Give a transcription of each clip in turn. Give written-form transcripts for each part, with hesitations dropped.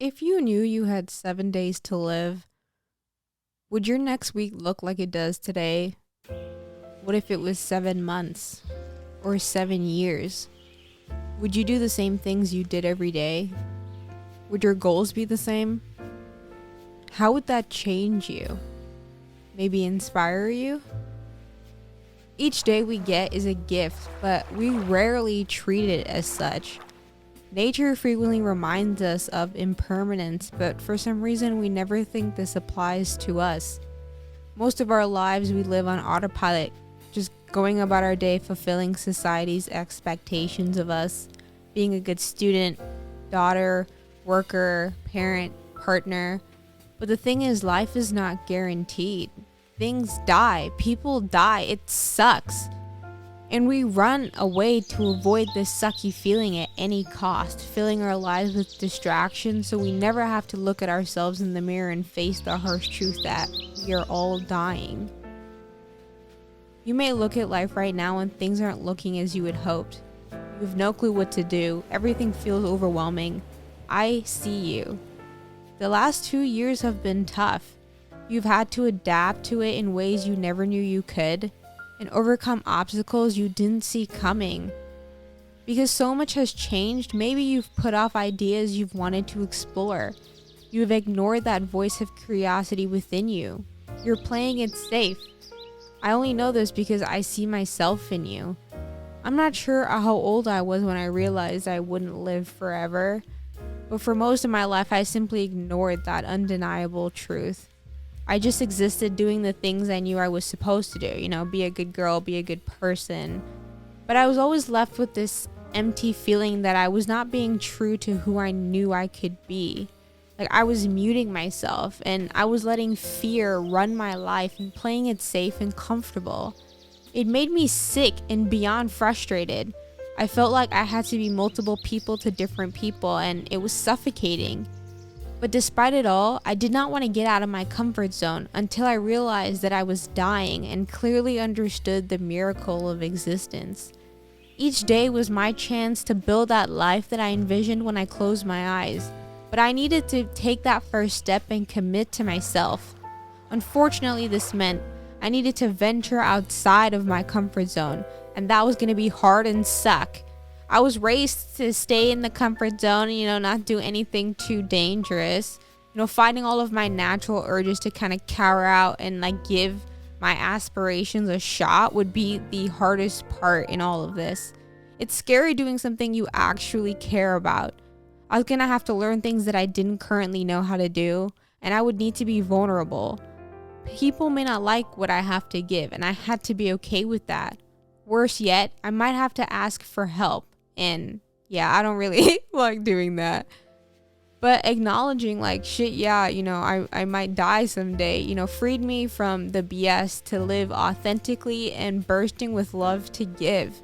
If you knew you had 7 days to live, would your next week look like it does today? What if it was 7 months or 7 years? Would you do the same things you did every day? Would your goals be the same? How would that change you? Maybe inspire you? Each day we get is a gift, but we rarely treat it as such. Nature frequently reminds us of impermanence, but for some reason we never think this applies to us. Most of our lives we live on autopilot, just going about our day fulfilling society's expectations of us, being a good student, daughter, worker, parent, partner. But the thing is, life is not guaranteed. Things die, people die, it sucks. And we run away to avoid this sucky feeling at any cost, filling our lives with distractions so we never have to look at ourselves in the mirror and face the harsh truth that we are all dying. You may look at life right now and things aren't looking as you had hoped. You have no clue what to do. Everything feels overwhelming. I see you. The last 2 years have been tough. You've had to adapt to it in ways you never knew you could, and overcome obstacles you didn't see coming. Because so much has changed, maybe you've put off ideas you've wanted to explore. You've ignored that voice of curiosity within you. You're playing it safe. I only know this because I see myself in you. I'm not sure how old I was when I realized I wouldn't live forever, but for most of my life I simply ignored that undeniable truth. I just existed doing the things I knew I was supposed to do, be a good girl, be a good person. But I was always left with this empty feeling that I was not being true to who I knew I could be. Like I was muting myself and I was letting fear run my life and playing it safe and comfortable. It made me sick and beyond frustrated. I felt like I had to be multiple people to different people and it was suffocating. But despite it all, I did not want to get out of my comfort zone until I realized that I was dying and clearly understood the miracle of existence. Each day was my chance to build that life that I envisioned when I closed my eyes, but I needed to take that first step and commit to myself. Unfortunately, this meant I needed to venture outside of my comfort zone, and that was going to be hard and suck. I was raised to stay in the comfort zone, not do anything too dangerous. Fighting all of my natural urges to kind of cower out and give my aspirations a shot would be the hardest part in all of this. It's scary doing something you actually care about. I was gonna have to learn things that I didn't currently know how to do, and I would need to be vulnerable. People may not like what I have to give, and I had to be okay with that. Worse yet, I might have to ask for help. And yeah, I don't really like doing that. But acknowledging I might die someday, freed me from the BS to live authentically and bursting with love to give.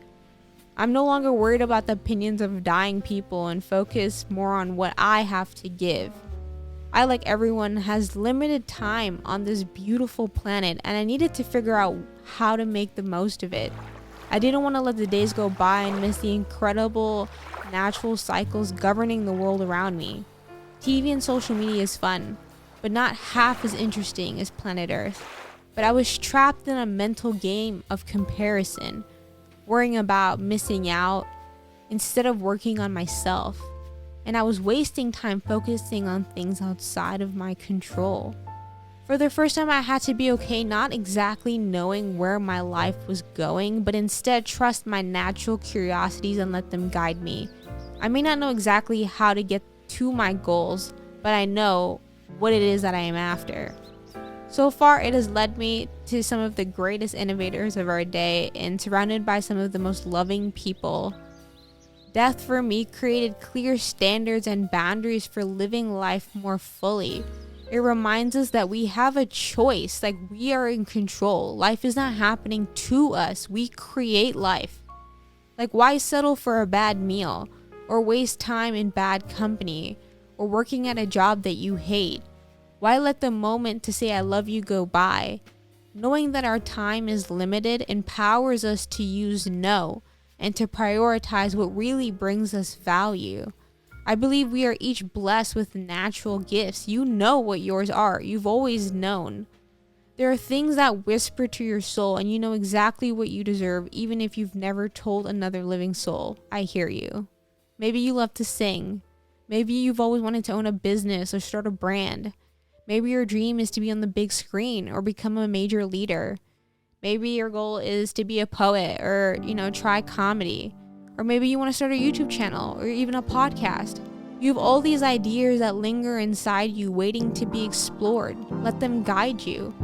I'm no longer worried about the opinions of dying people and focus more on what I have to give. I, like everyone, has limited time on this beautiful planet and I needed to figure out how to make the most of it. I didn't want to let the days go by and miss the incredible natural cycles governing the world around me. TV and social media is fun, but not half as interesting as planet Earth. But I was trapped in a mental game of comparison, worrying about missing out instead of working on myself. And I was wasting time focusing on things outside of my control. For the first time, I had to be okay not exactly knowing where my life was going, but instead trust my natural curiosities and let them guide me. I may not know exactly how to get to my goals, but I know what it is that I am after. So far, it has led me to some of the greatest innovators of our day and surrounded by some of the most loving people. Death for me created clear standards and boundaries for living life more fully. It reminds us that we have a choice, we are in control. Life is not happening to us. We create life. Why settle for a bad meal or waste time in bad company or working at a job that you hate? Why let the moment to say I love you go by? Knowing that our time is limited empowers us to use no and to prioritize what really brings us value. I believe we are each blessed with natural gifts. You know what yours are. You've always known. There are things that whisper to your soul, and you know exactly what you deserve, even if you've never told another living soul. I hear you. Maybe you love to sing. Maybe you've always wanted to own a business or start a brand. Maybe your dream is to be on the big screen or become a major leader. Maybe your goal is to be a poet or, try comedy. Or maybe you want to start a YouTube channel or even a podcast. You have all these ideas that linger inside you waiting to be explored. Let them guide you.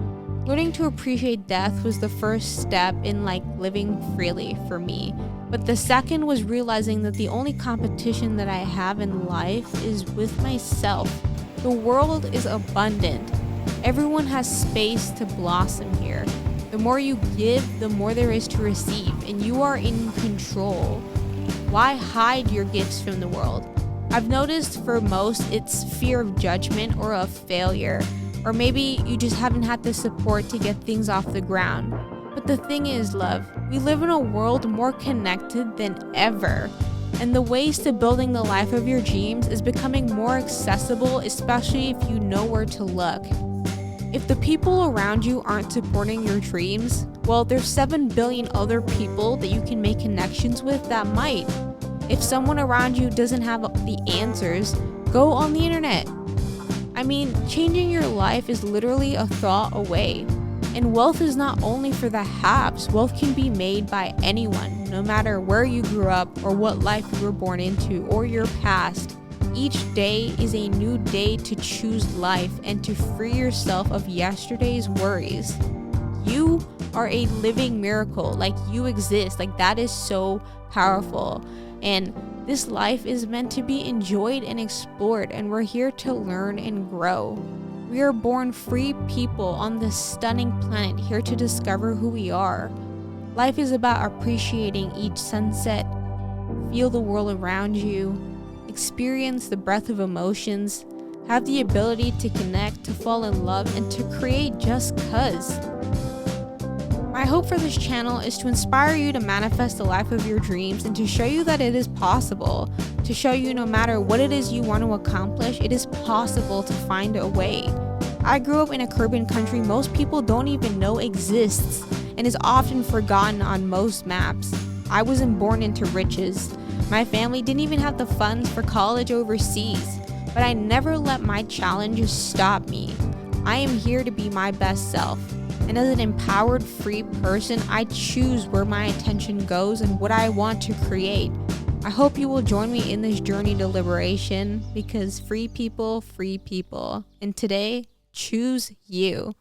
Learning to appreciate death was the first step in living freely for me. But the second was realizing that the only competition that I have in life is with myself. The world is abundant. Everyone has space to blossom here. The more you give, the more there is to receive, and you are in control. Why hide your gifts from the world? I've noticed for most it's fear of judgment or of failure, or maybe you just haven't had the support to get things off the ground. But the thing is, love, we live in a world more connected than ever, and the ways to building the life of your dreams is becoming more accessible, especially if you know where to look. If the people around you aren't supporting your dreams, well, there's 7 billion other people that you can make connections with that might. If someone around you doesn't have the answers, go on the internet. Changing your life is literally a thought away. And wealth is not only for the haves. Wealth can be made by anyone, no matter where you grew up or what life you were born into or your past. Each day is a new day to choose life and to free yourself of yesterday's worries. You are a living miracle. You exist. That is so powerful. And this life is meant to be enjoyed and explored, and we're here to learn and grow. We are born free people on this stunning planet, here to discover who we are. Life is about appreciating each sunset, feel the world around you, experience the breadth of emotions, have the ability to connect, to fall in love, and to create just 'cause. My hope for this channel is to inspire you to manifest the life of your dreams and to show you that it is possible, to show you no matter what it is you want to accomplish, it is possible to find a way. I grew up in a Caribbean country most people don't even know exists and is often forgotten on most maps. I wasn't born into riches. My family didn't even have the funds for college overseas, but I never let my challenges stop me. I am here to be my best self. And as an empowered, free person, I choose where my attention goes and what I want to create. I hope you will join me in this journey to liberation, because free people. And today, choose you.